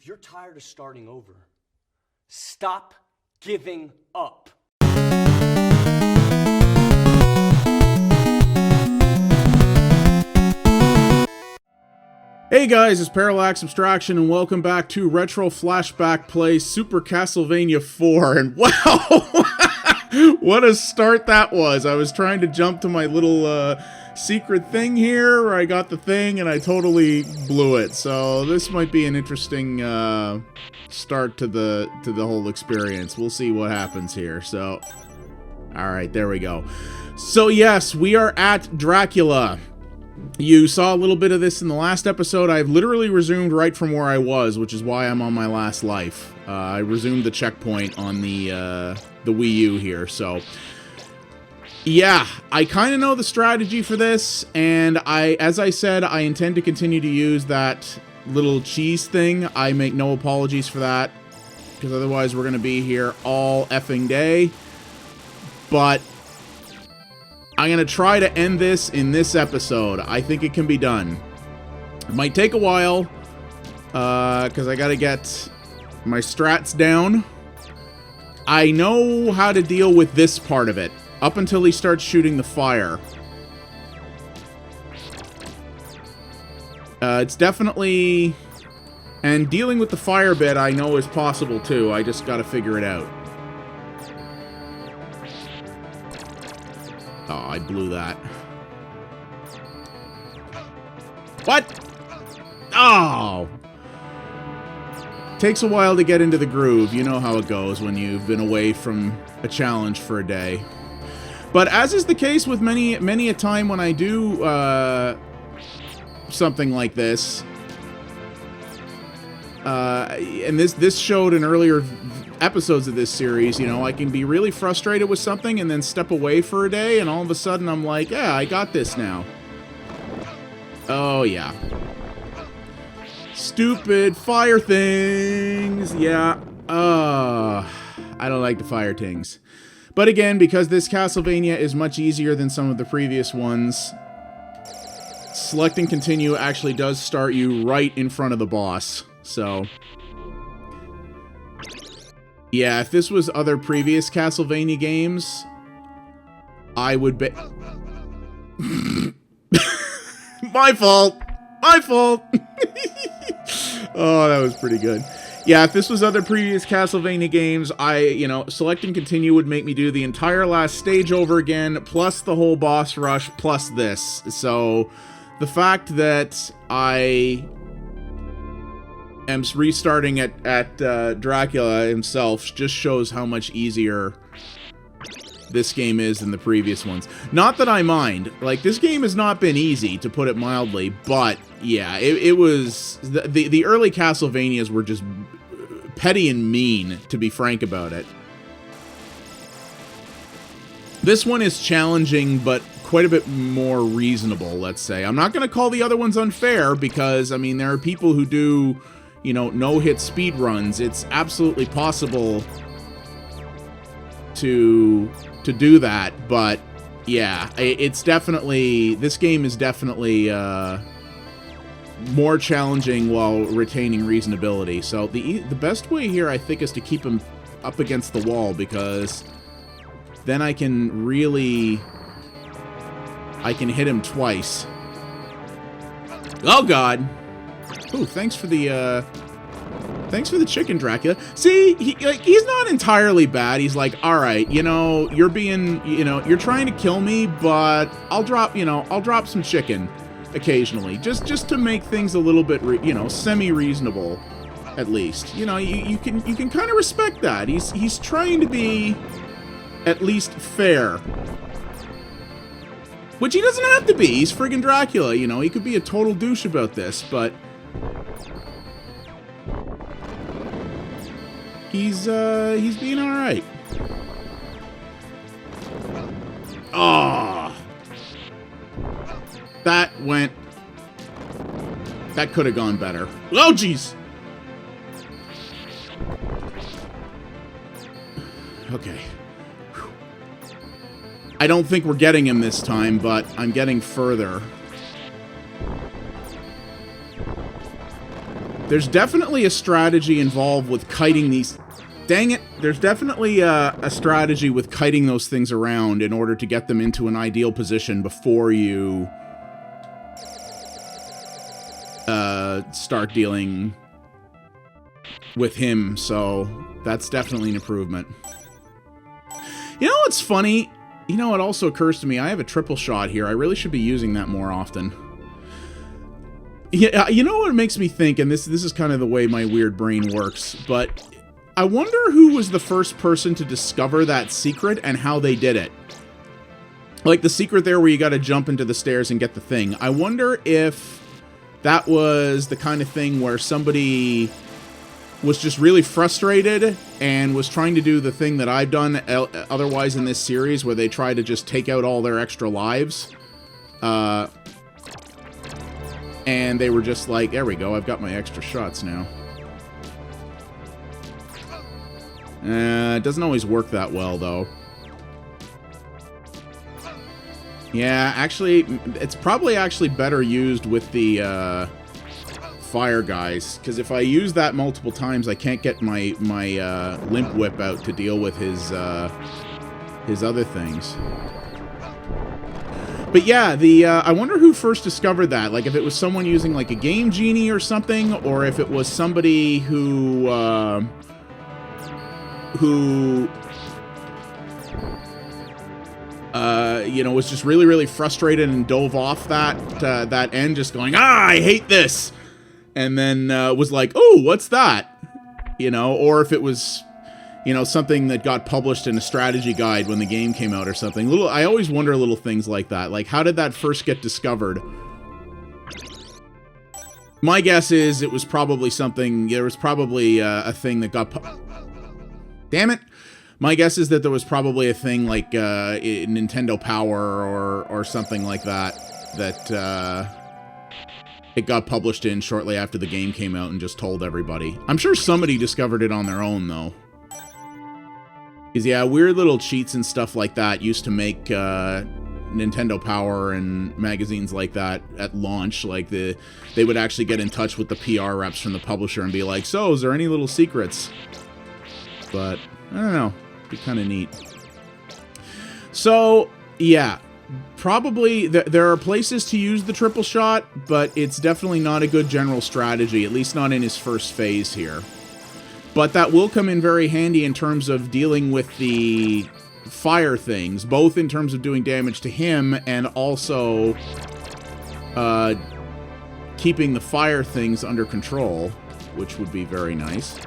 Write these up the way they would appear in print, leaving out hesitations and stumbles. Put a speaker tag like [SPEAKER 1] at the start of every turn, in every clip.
[SPEAKER 1] If you're tired of starting over, stop giving up.
[SPEAKER 2] Hey guys, it's Parallax Abstraction, and welcome back to Retro Flashback Plays Super Castlevania 4, and wow! What a start that was! I was trying to jump to my little, secret thing here, where I got the thing, and I totally blew it, so this might be an interesting, start to the whole experience. We'll see what happens here, so... Alright, there we go. So yes, we are at Dracula. You saw a little bit of this in the last episode. I've literally resumed right from where I was, which is why I'm on my last life. I resumed the checkpoint on the Wii U here, so... Yeah, I kind of know the strategy for this, and as I said, I intend to continue to use that little cheese thing. I make no apologies for that, because otherwise we're going to be here all effing day. But... I'm going to try to end this in this episode. I think it can be done. It might take a while, because I got to get my strats down. I know how to deal with this part of it, up until he starts shooting the fire. It's definitely... And dealing with the fire bit I know is possible too, I just got to figure it out. Oh, I blew that. What? Oh! Takes a while to get into the groove. You know how it goes when you've been away from a challenge for a day. But as is the case with many a time when I do something like this, and this showed in earlier episodes of this series, you know, I can be really frustrated with something and then step away for a day, and all of a sudden I'm like, yeah, I got this now. Oh, yeah. Stupid fire things. Yeah. I don't like the fire things. But again, because this Castlevania is much easier than some of the previous ones, selecting continue actually does start you right in front of the boss. So... yeah, if this was other previous Castlevania games, I would bet... My fault! My fault! Oh, that was pretty good. Yeah, if this was other previous Castlevania games, select and continue would make me do the entire last stage over again, plus the whole boss rush, plus this. So, the fact that I... am restarting at Dracula himself just shows how much easier this game is than the previous ones. Not that I mind. Like, this game has not been easy, to put it mildly, but, yeah, it was... The early Castlevanias were just petty and mean, to be frank about it. This one is challenging, but quite a bit more reasonable, let's say. I'm not going to call the other ones unfair, because, I mean, there are people who do... you know, no-hit speed runs. It's absolutely possible to do that, but yeah, it's definitely... this game is definitely more challenging while retaining reasonability. So the best way here, I think, is to keep him up against the wall, because then I can really... I can hit him twice. Oh, God! Ooh, thanks for the chicken, Dracula. See, he's not entirely bad. He's like, all right, you know, you're trying to kill me, but I'll drop some chicken occasionally, just to make things a little bit, semi-reasonable, at least. You know, you can kind of respect that. He's trying to be at least fair. Which he doesn't have to be. He's friggin' Dracula, you know. He could be a total douche about this, but... He's being alright. Oh! That could have gone better. Oh, jeez! Okay. I don't think we're getting him this time, but I'm getting further. There's definitely a strategy involved with kiting these... Dang it! There's definitely a strategy with kiting those things around in order to get them into an ideal position before you start dealing with him, so that's definitely an improvement. You know what's funny? You know, it also occurs to me, I have a triple shot here. I really should be using that more often. Yeah, you know what it makes me think, and this is kind of the way my weird brain works, but I wonder who was the first person to discover that secret and how they did it. Like the secret there where you gotta jump into the stairs and get the thing. I wonder if that was the kind of thing where somebody was just really frustrated and was trying to do the thing that I've done otherwise in this series, where they try to just take out all their extra lives. And they were just like, there we go, I've got my extra shots now. It doesn't always work that well, though. Yeah, actually, it's probably actually better used with the fire guys, because if I use that multiple times, I can't get my limp whip out to deal with his other things. But yeah, I wonder who first discovered that. Like, if it was someone using like a Game Genie or something, or if it was somebody who you know, was just really, really frustrated and dove off that end, just going, I hate this, and then was like, oh, what's that? You know, or if it was, you know, something that got published in a strategy guide when the game came out or something. I always wonder little things like that. Like, how did that first get discovered? My guess is it was probably something, there was probably a thing that got... Damn it! My guess is that there was probably a thing like Nintendo Power or something like that, it got published in shortly after the game came out and just told everybody. I'm sure somebody discovered it on their own, though. Because, yeah, weird little cheats and stuff like that used to make Nintendo Power and magazines like that at launch. Like, they would actually get in touch with the PR reps from the publisher and be like, so, is there any little secrets? But, I don't know. It'd be kind of neat. So, yeah. Probably, there are places to use the triple shot, but it's definitely not a good general strategy, at least not in his first phase here. But that will come in very handy in terms of dealing with the fire things, both in terms of doing damage to him and also keeping the fire things under control, which would be very nice.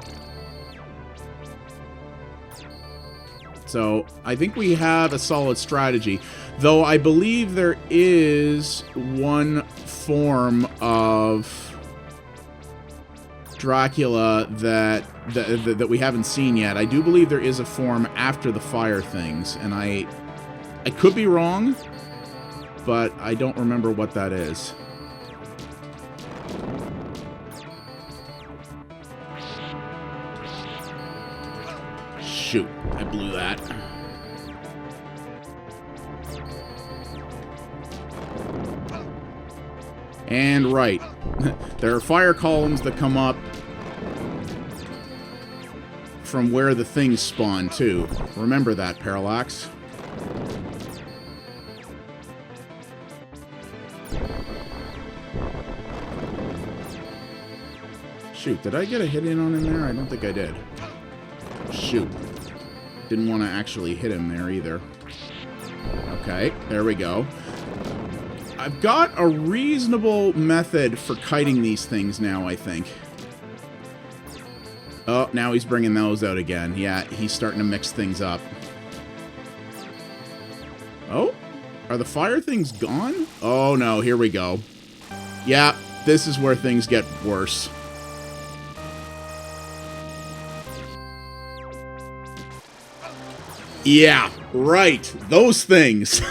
[SPEAKER 2] So, I think we have a solid strategy. Though I believe there is one form of Dracula that we haven't seen yet. I do believe there is a form after the fire things, and I could be wrong, but I don't remember what that is. Shoot, I blew that. And right, there are fire columns that come up from where the things spawn, too. Remember that, Parallax. Shoot, did I get a hit in on him there? I don't think I did. Shoot. Didn't want to actually hit him there either. Okay, there we go. I've got a reasonable method for kiting these things now, I think. Oh, now he's bringing those out again. Yeah, he's starting to mix things up. Oh, are the fire things gone? Oh, no, here we go. Yeah, this is where things get worse. Yeah, right. Those things.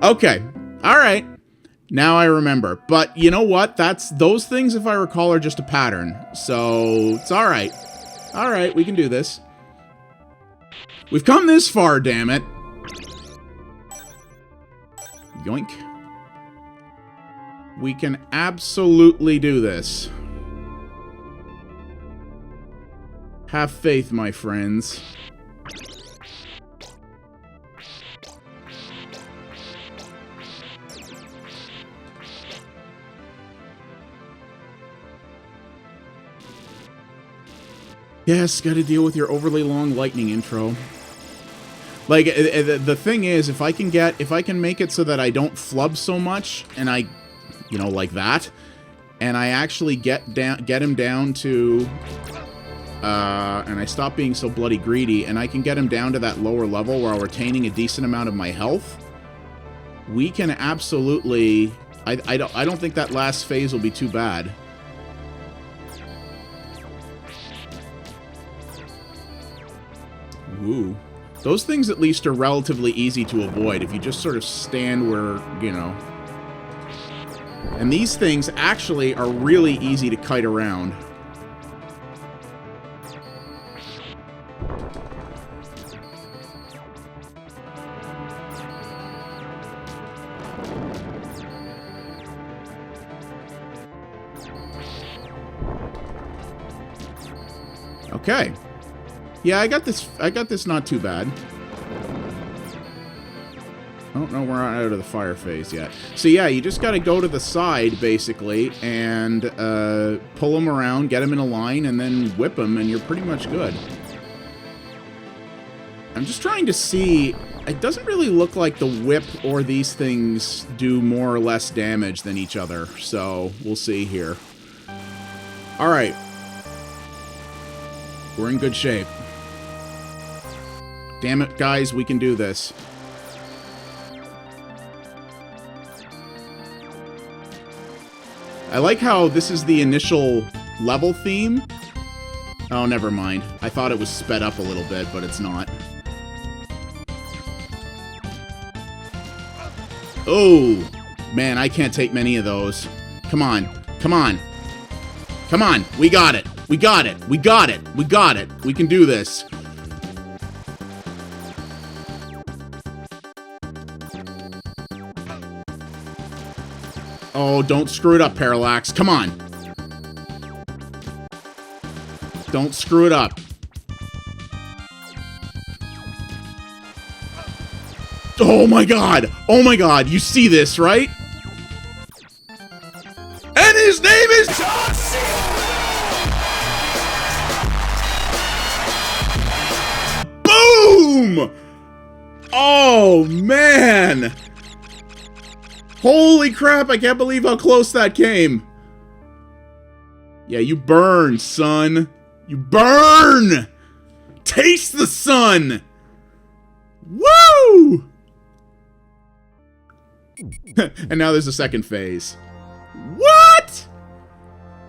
[SPEAKER 2] Okay. All right. Now I remember. But you know what? Those things, if I recall, are just a pattern. So it's all right. All right, we can do this. We've come this far, damn it. Yoink. We can absolutely do this. Have faith, my friends. Yes, gotta deal with your overly long lightning intro. Like, the thing is, if I can make it so that I don't flub so much, and I, you know, like that, and I actually get him down to, and I stop being so bloody greedy, and I can get him down to that lower level while retaining a decent amount of my health, we can absolutely, I don't think that last phase will be too bad. Ooh. Those things at least are relatively easy to avoid if you just sort of stand where, you know. And these things actually are really easy to kite around. Okay. Yeah, I got this not too bad. Oh, no, we're not out of the fire phase yet. So yeah, you just gotta go to the side, basically, and pull them around, get them in a line, and then whip them, and you're pretty much good. I'm just trying to see... It doesn't really look like the whip or these things do more or less damage than each other, so we'll see here. Alright. We're in good shape. Damn it, guys, we can do this. I like how this is the initial level theme. Oh, never mind. I thought it was sped up a little bit, but it's not. Oh, man, I can't take many of those. Come on. Come on. Come on. We got it. We got it. We got it. We got it. We can do this. Oh, don't screw it up, Parallax. Come on. Don't screw it up. Oh my god! Oh my god, you see this, right? And his name is... Boom! Oh, man! Holy crap, I can't believe how close that came. Yeah, you burn, son. You burn! Taste the sun! Woo! And now there's a second phase. What?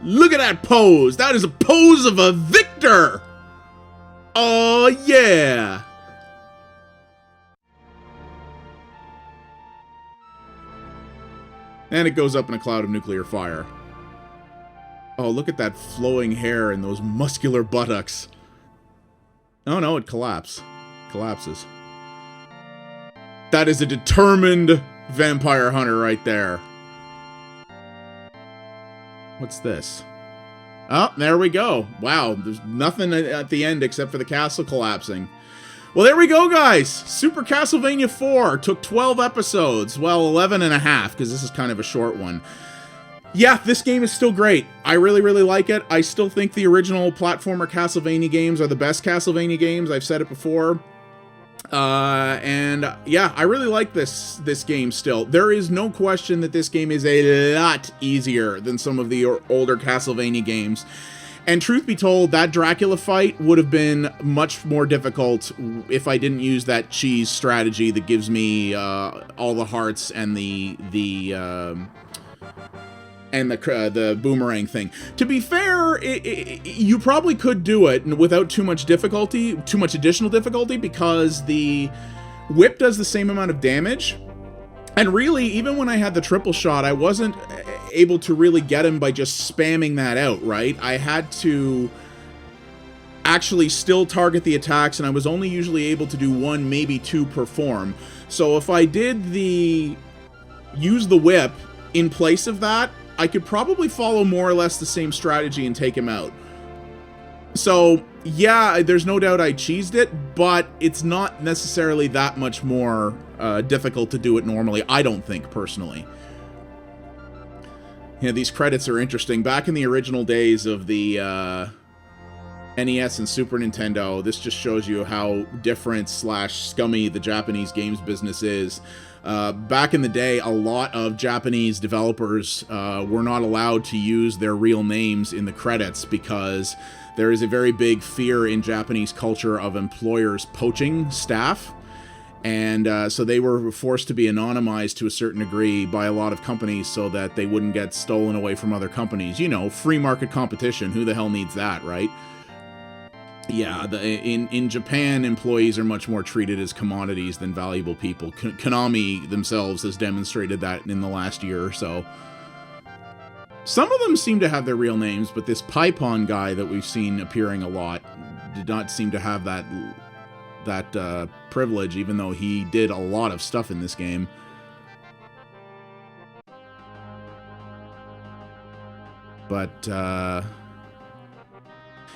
[SPEAKER 2] Look at that pose. That is a pose of a victor. Oh, yeah. And it goes up in a cloud of nuclear fire. Oh, look at that flowing hair and those muscular buttocks. Oh no, it collapses. That is a determined vampire hunter right there. What's this? Oh, there we go. Wow, there's nothing at the end except for the castle collapsing. Well, there we go, guys. Super Castlevania 4 took 12 episodes. Well, 11 and a half, because this is kind of a short one. Yeah, this game is still great. I really, really like it. I still think the original platformer Castlevania games are the best Castlevania games. I've said it before. And yeah, I really like this game still. There is no question that this game is a lot easier than some of the older Castlevania games. And truth be told, that Dracula fight would have been much more difficult if I didn't use that cheese strategy that gives me all the hearts and the boomerang thing. To be fair, you probably could do it without too much additional difficulty, because the whip does the same amount of damage. And really, even when I had the triple shot, I wasn't able to really get him by just spamming that out, right? I had to actually still target the attacks, and I was only usually able to do one, maybe two per form. So if I did use the whip in place of that, I could probably follow more or less the same strategy and take him out. So, yeah, there's no doubt I cheesed it, but it's not necessarily that much more difficult to do it normally, I don't think, personally. You know, these credits are interesting. Back in the original days of the NES and Super Nintendo, this just shows you how different / scummy the Japanese games business is. Back in the day, a lot of Japanese developers were not allowed to use their real names in the credits because there is a very big fear in Japanese culture of employers poaching staff. And so they were forced to be anonymized to a certain degree by a lot of companies so that they wouldn't get stolen away from other companies. You know, free market competition. Who the hell needs that, right? Yeah, in Japan, employees are much more treated as commodities than valuable people. Konami themselves has demonstrated that in the last year or so. Some of them seem to have their real names, but this Paipon guy that we've seen appearing a lot did not seem to have that privilege, even though he did a lot of stuff in this game. But,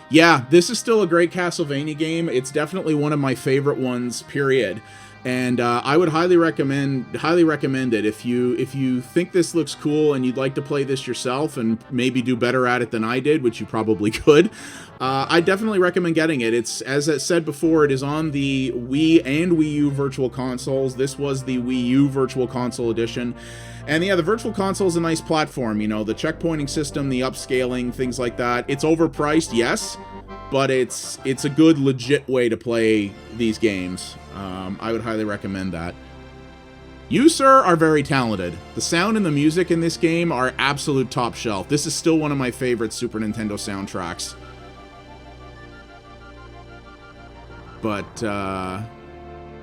[SPEAKER 2] yeah, this is still a great Castlevania game. It's definitely one of my favorite ones, period. And I would highly recommend it. If you think this looks cool and you'd like to play this yourself and maybe do better at it than I did, which you probably could, I definitely recommend getting it. It's, as I said before, it is on the Wii and Wii U Virtual Consoles. This was the Wii U Virtual Console edition. And yeah, the Virtual Console is a nice platform. You know, the checkpointing system, the upscaling, things like that. It's overpriced, yes, but it's a good, legit way to play these games. I would highly recommend that. You, sir, are very talented. The sound and the music in this game are absolute top shelf. This is still one of my favorite Super Nintendo soundtracks. But,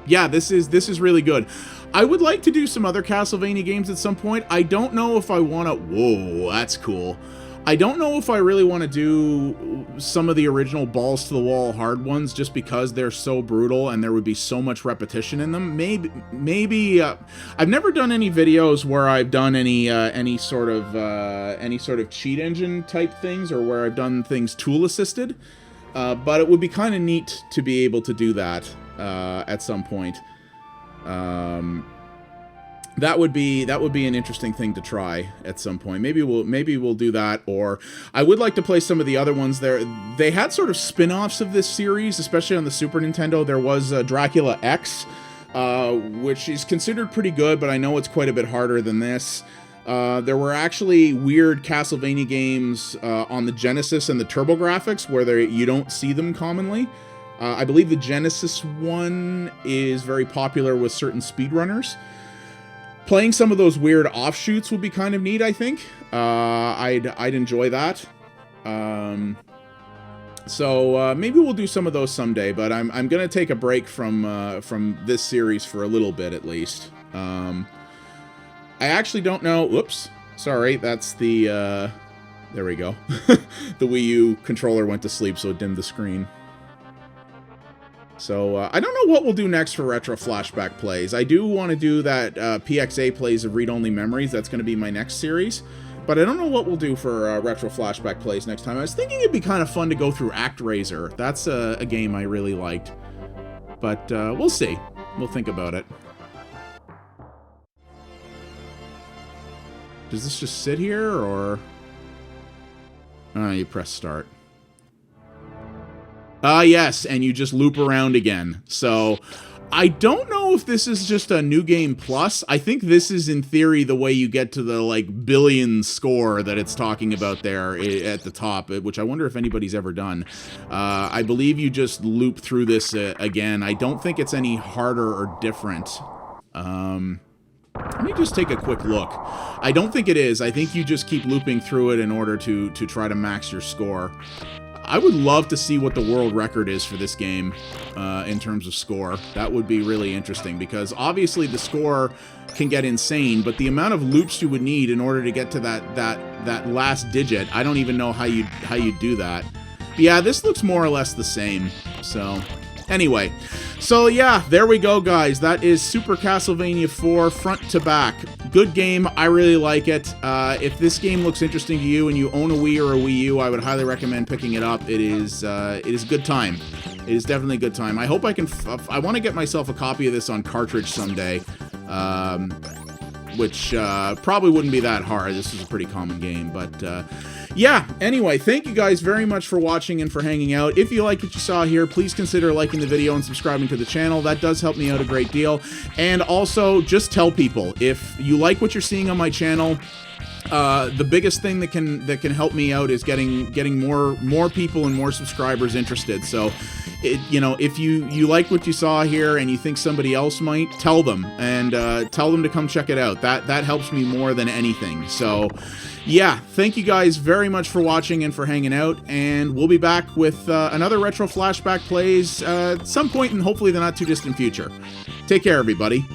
[SPEAKER 2] yeah, this is really good. I would like to do some other Castlevania games at some point. I don't know if I want to... Whoa, that's cool. I don't know if I really want to do some of the original balls-to-the-wall hard ones just because they're so brutal and there would be so much repetition in them. Maybe I've never done any videos where I've done any sort of cheat engine type things or where I've done things tool-assisted. But it would be kind of neat to be able to do that at some point. That would be an interesting thing to try at some point. Maybe we'll do that, or I would like to play some of the other ones. They had sort of spin-offs of this series, especially on the Super Nintendo. There was Dracula X, which is considered pretty good, but I know it's quite a bit harder than this. There were actually weird Castlevania games on the Genesis and the TurboGrafx where you don't see them commonly. I believe the Genesis one is very popular with certain speedrunners. Playing some of those weird offshoots would be kind of neat, I think. I'd enjoy that. So maybe we'll do some of those someday, but I'm going to take a break from this series for a little bit at least. I actually don't know... Whoops. Sorry, that's the... there we go. The Wii U controller went to sleep, so it dimmed the screen. So, I don't know what we'll do next for Retro Flashback Plays. I do want to do that PXA Plays of Read-Only Memories. That's going to be my next series. But I don't know what we'll do for Retro Flashback Plays next time. I was thinking it'd be kind of fun to go through ActRaiser. That's a game I really liked. But we'll see. We'll think about it. Does this just sit here, or... you press start. Yes, and you just loop around again. So, I don't know if this is just a New Game Plus. I think this is, in theory, the way you get to the, like, billion score that it's talking about there at the top, which I wonder if anybody's ever done. I believe you just loop through this again. I don't think it's any harder or different. Let me just take a quick look. I don't think it is. I think you just keep looping through it in order to try to max your score. I would love to see what the world record is for this game in terms of score. That would be really interesting because obviously the score can get insane, but the amount of loops you would need in order to get to that last digit, I don't even know how you do that. But yeah, this looks more or less the same. So Anyway, so yeah, there we go, guys. That is Super Castlevania 4 front to back. Good game. I really like it. If this game looks interesting to you and you own a Wii or a Wii U, I would highly recommend picking it up. It is a good time. It is definitely a good time. I hope I can... I want to get myself a copy of this on cartridge someday, which probably wouldn't be that hard. This is a pretty common game, but... yeah, anyway, thank you guys very much for watching and for hanging out. If you liked what you saw here, please consider liking the video and subscribing to the channel. That does help me out a great deal. And also, just tell people, if you like what you're seeing on my channel, the biggest thing that can help me out is getting more people and more subscribers interested. So, if you like what you saw here and you think somebody else might, tell them and tell them to come check it out. That helps me more than anything. So, yeah, thank you guys very much for watching and for hanging out, and we'll be back with another Retro Flashback Plays at some point in hopefully the not too distant future. Take care, everybody.